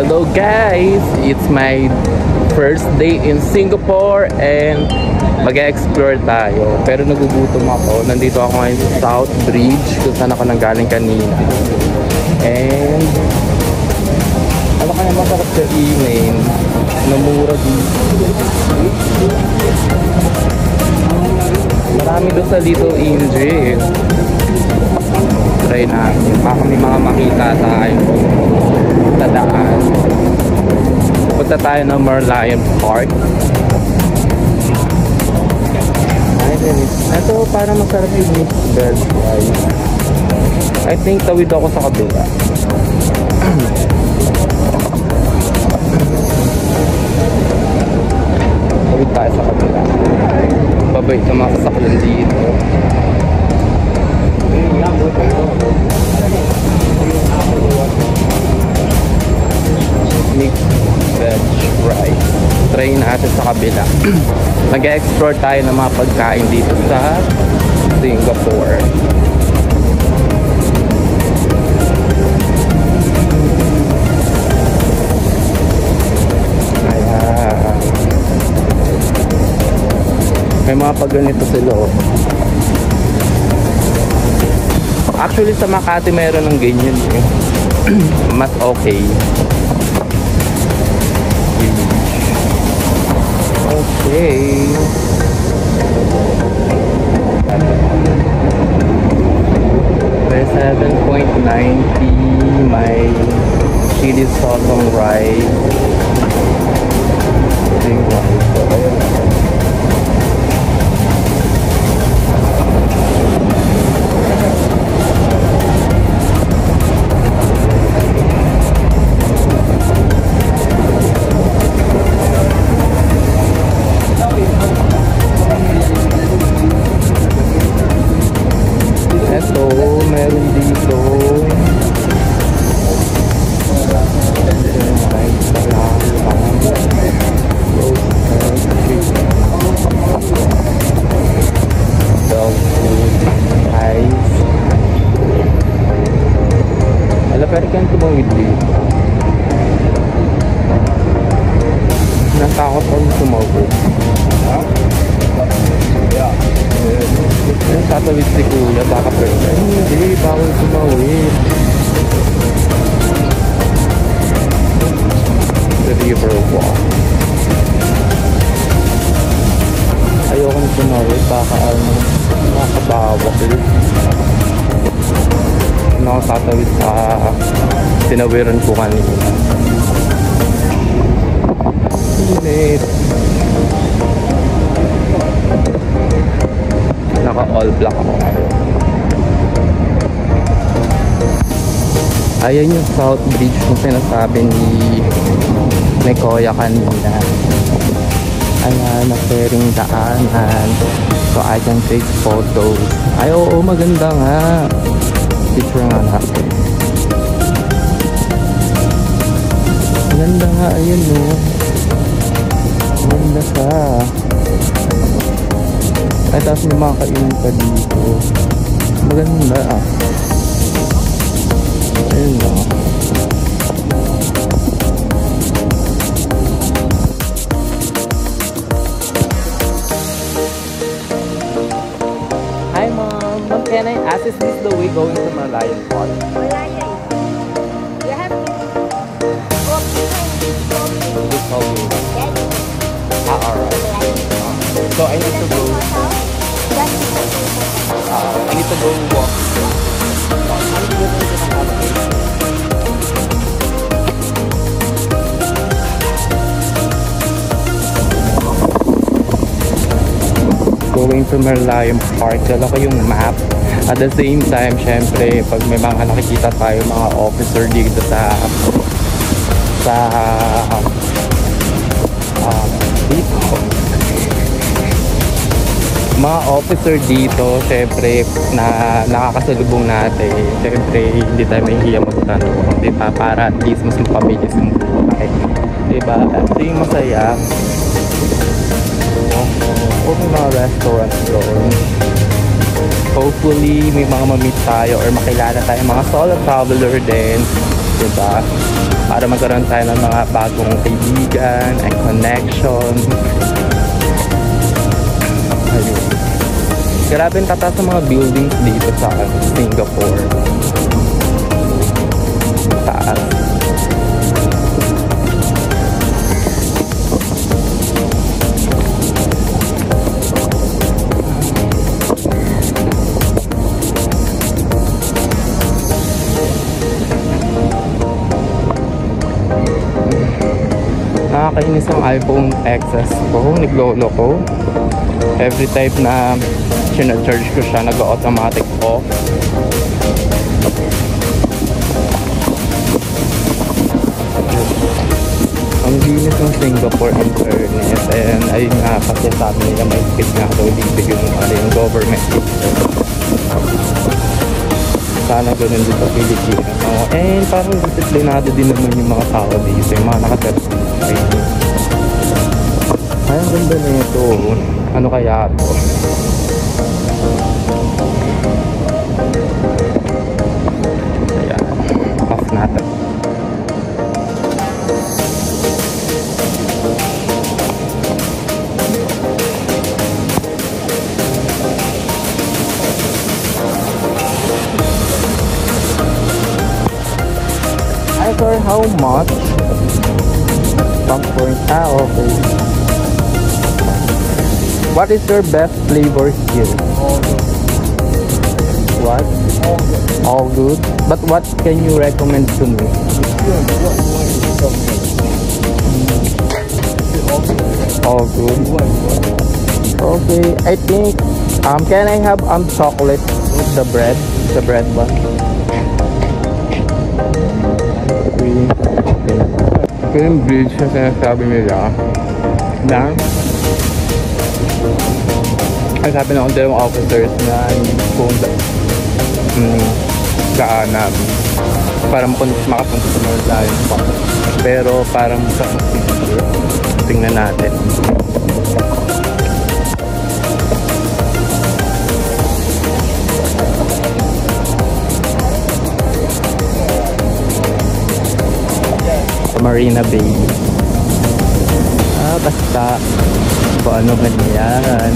Hello guys! It's my first day in Singapore and mag-explore tayo. Pero nagugutom ako. Nandito ako ngayon sa South Bridge kung saan ako nanggaling kanina. And ano kaya masarap sa email? Namura dito. Marami doon sa Little Angel. Try natin. Baka may mga makita tayo sa daan. Punta tayo ng Merlion Park. Ito parang masarap yung mixed veg rice. I think tawid ako sa kabila. Tawid tayo sa kabila. Babay sa mga sasakyan dito. Mixed veg rice. Try natin sa kabila. Mag-explore tayo ng mga pagkain dito sa Singapore. Ayan. May mga pagganito sila. Actually sa Makati meron ng ganyan eh. Mas okay. Okay. May 7.90. May chili sotong rice. Meron dito dog food, ice. Ala, pero kaya tumawid dito. Natakot ako tumawid. Tatawid si kuya, baka pero hindi, bawal tumawid. The river walk. Ayoko na tumawid, baka nakabawak. Ano ako tatawid sa tinawiran ko kanina. Init. Naka all black ako ngayon. Ayan yung South Bridge kung sinasabi ni Kuya kanina. Ayan, na-sharing daanan so I can take photos. Ay oo, maganda nga. Picture nga natin. Maganda nga, ayun no. Maganda ka. Ay, tapos may mga kainin pa dito. Maganda ah. Ayun na. Hi mom. Mom, can I ask, is this the way going to Merlion Park? Merlion. You have to walk through This whole way. Alright. So I need to go. I need to go walk. Going to Merlion Park. Dala ko yung map. At the same time, syempre, pag may mga nakikita tayo, mga officer dito dito. Mga officer dito, syempre, na nakakasalubong natin. Syempre, hindi tayo mahihiya magtanong. Diba? Para at least mas mapabilis yung buhay. Diba? Ito yung masaya. Kung may mga restaurants doon. Hopefully, may mga mamit tayo or makilala tayo mga solo traveler din. diba? Para magkaroon tayo ng mga bagong kaibigan and connection. Ayun. Grabe ang tataas ng mga buildings dito sa Singapore. Taas. Nakakainis ang iPhone XS ko, naglolo ko. Every time na sinacharge ko siya, nag-automatic off. Ang linis ng Singapore internet, and ayun nga, kasi sabi nila may speed nga daw dito yung government dito. Sana ganun din sa Pilipinas. And parang disiplinado din naman yung mga tao dito, yung mga nakaterapin. Ay, ang ganda na ito. Ano kaya ito? Ayan. Off natin. Hi sir, how much? Popcorn. Okay. What is your best flavor here? All good. What? All good. All good? But what can you recommend to me? All good. Okay, I think can I have chocolate with the bread? The bread one. Okay. Ito yung bridge na sinasabi nila. Na ay sabi na dalawang officers na kung daanan para makapunta sa Merlion Park. Pero parang sa tingnan natin. Sa Marina Bay. Basta kung ano ganyan.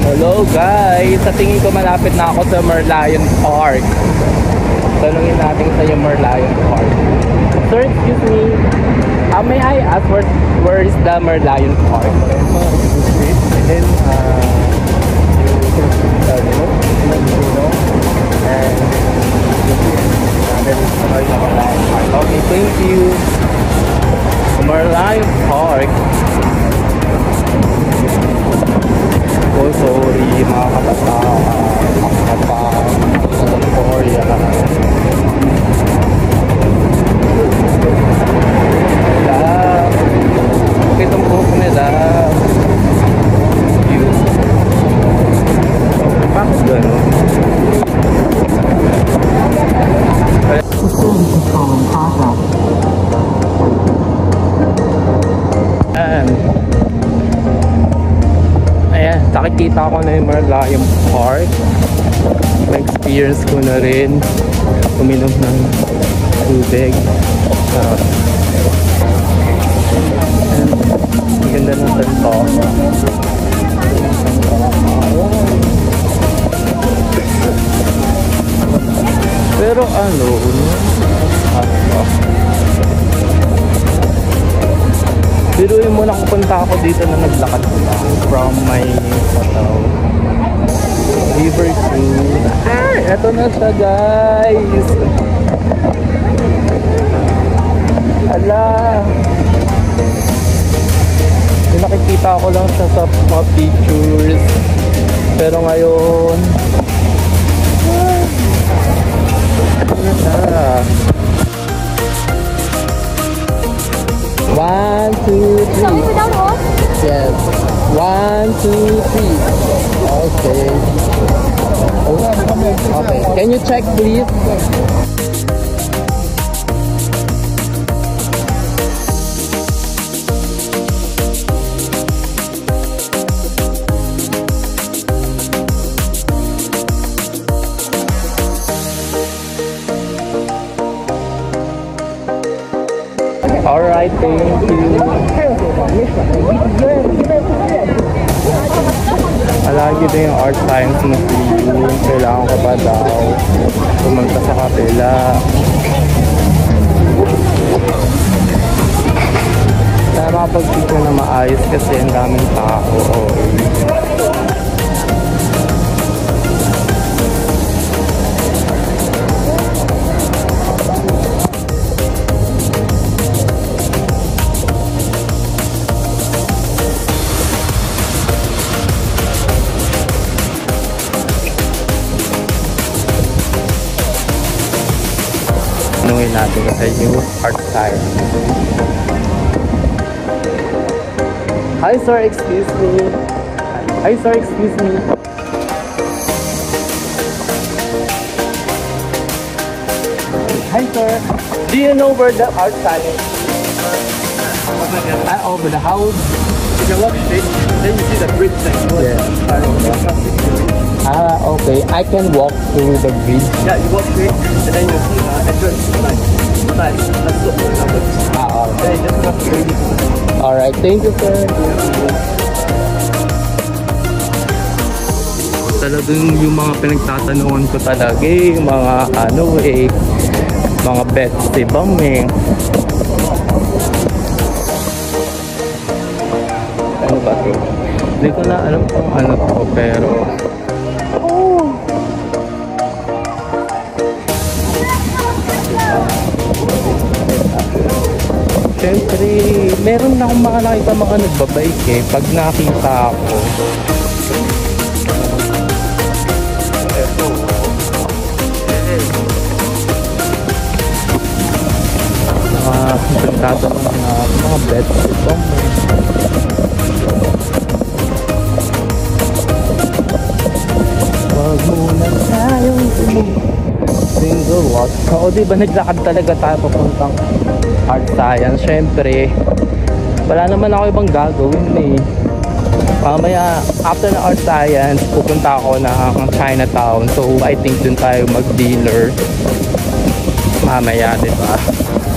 Hello guys! Sa tingin ko malapit na ako sa Merlion Park. Tanungin natin sa yung Merlion Park. Sir, excuse me. May I ask where is the Merlion Park? And then Okay, thank you. Merlion Park. Oh, sorry mga kabataan. Sa Korea. Itong buhok nila. Bakit gano'n? Ayan, nakikita ko na yung Merlion Park. Na-experience ko na rin uminom ng tubig. And ganda ng tanto. Pero ano, biruin mo na pupunta ako dito na naglakad ko lang from my hotel. River Cruise. Eto na siya guys. Ala. Yung nakikita ko lang siya sa mga pictures. Pero ngayon, eto na siya. 1, 2, 3. Sorry, without horse? Yes. 1, 2, 3. Okay. Okay. Can you check please? Alright, thank you. Lagi din yung art science na field. Kailangan ko pa daw pumunta sa kapila. Kaya makapag-picture na maayos kasi ang daming tao. Tanungin natin kasi yung art science. Hi sir, excuse me. Hi sir, excuse me. Hi sir, do you know where the art science? Over the house. if you walk straight, then you see the bridge that goes. Ah, okay. I can walk through the bridge. Yeah, you walk straight, and then you see entrance like let's look for example. Ah, Then you just cross the bridge. alright, thank you sir. Talagang yung mga pinagtatanungan ko talaga yung mga ano mga best bam ano ba ito? Hindi ko na alam kung ano to pero syempre meron na akong mga nakita mga nagbabike pag nakita ako nagtatanong na mga bets ito wag muna tayong single watch o diba naglakad talaga tayo papuntang art science. Syempre wala naman ako ibang gagawin mamaya after na art science pupunta ako ng Chinatown, so I think dun tayo mag dealer mamaya diba.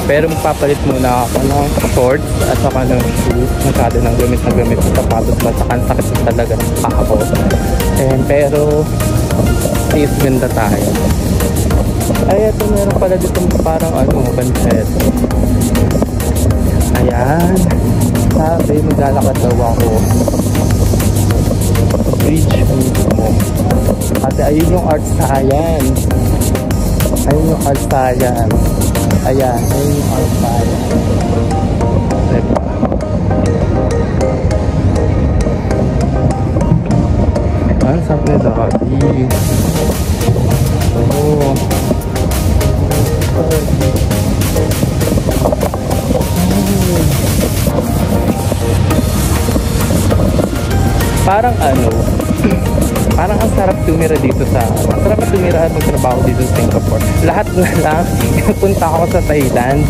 Pero magpapalit muna ako ng shorts at saka ng shoes. Masyado ng gamit na gamit sa sapatos. Masakan sakit na talaga ng ako. Pero please ganda tayo. Ay, ito meron pala dito parang pancet. Ayan. Sabi, maglalakad daw ako. Bridge mismo. Kasi ayun yung art science. Ayun yung art science. Ayan, ayun yung art science. Diba? Ang sabi na dati. Oo. Parang parang ang sarap tumira dito ang sarap tumira at magtrabaho dito sa Singapore. Lahat na lang, punta ako sa Thailand.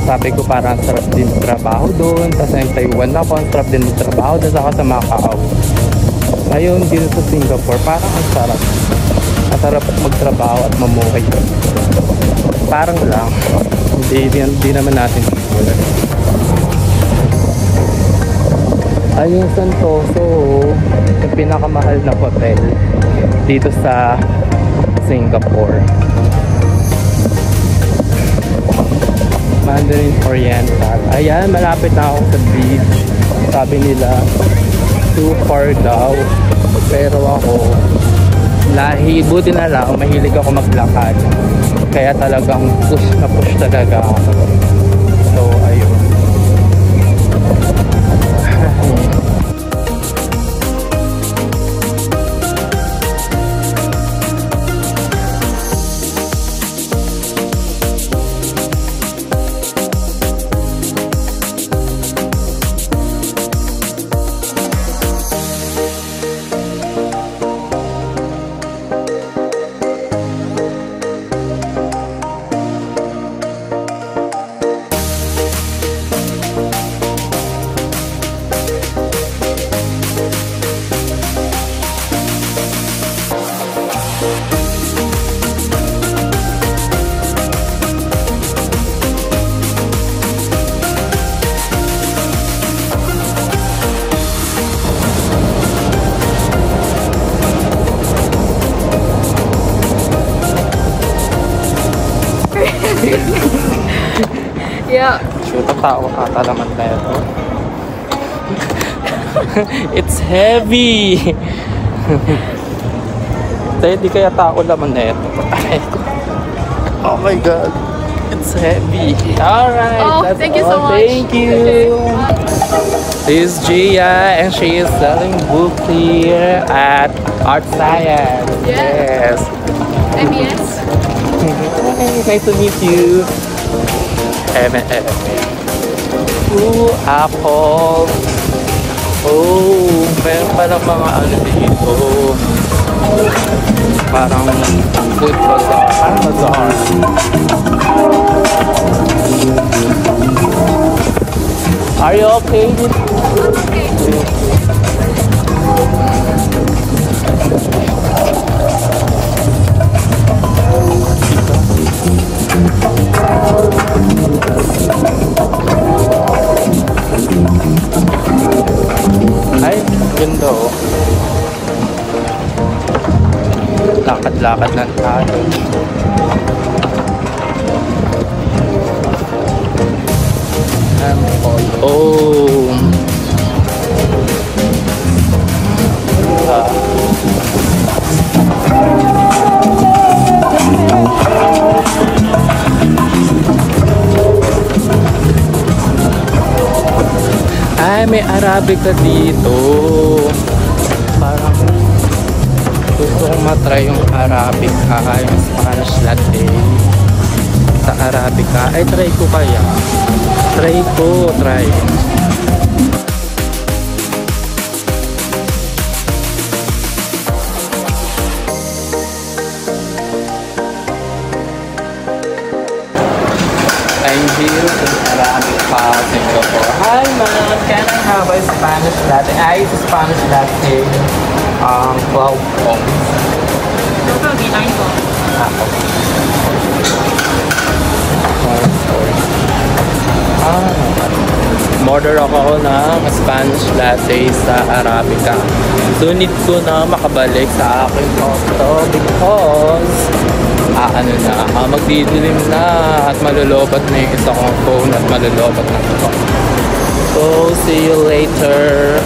Sabi ko parang ang sarap din magtrabaho doon. Tapos sa Taiwan ako, ang sarap din magtrabaho. Tapos ako sa Macau. Ngayon dito sa Singapore, parang ang sarap. Ang sarap magtrabaho at mamuhay. Parang lang. Hindi naman natin siguro. Ayun yung Santoso, yung pinakamahal na hotel dito sa Singapore. Mandarin Oriental. Ayan, malapit na ako sa beach. Sabi nila, too far daw. Pero ako, buti na lang, mahilig ako maglakad. Kaya talagang push na push talaga ako. So, ayun. Yeah. Shoot, tao ata naman tayo to. It's heavy! Tayo, di kaya tao naman na ito. Oh my god. It's heavy. Alright. Oh, that's thank you so all. much. Thank you. This is Gia and she is selling books here at Art Science. Yeah. Yes. MES. Hey, nice to meet you. M&M. Ooh, apple. Oh, meron palang mga ano dito. Parang food bazaar. Parang bazaar. Are you okay? Ay, ganda oh. Lakad-lakad lang tayo. Oh. Ay, may Arabica dito. Parang gusto kong matry yung Arabica, yung Spanish latte. Sa Arabica. Ay, try ko kaya. Try. I'm here in Arabica, Singapore. Hi ma'am, can I have a Spanish latte? It's a Spanish latte. 12 ounce. Total be 9 po. Order ako ng Spanish latte sa Arabica. So need ko na makabalik sa aking auto because magdidilim na at malulobat na yung isa kong phone at malulobat na ito. So see you later.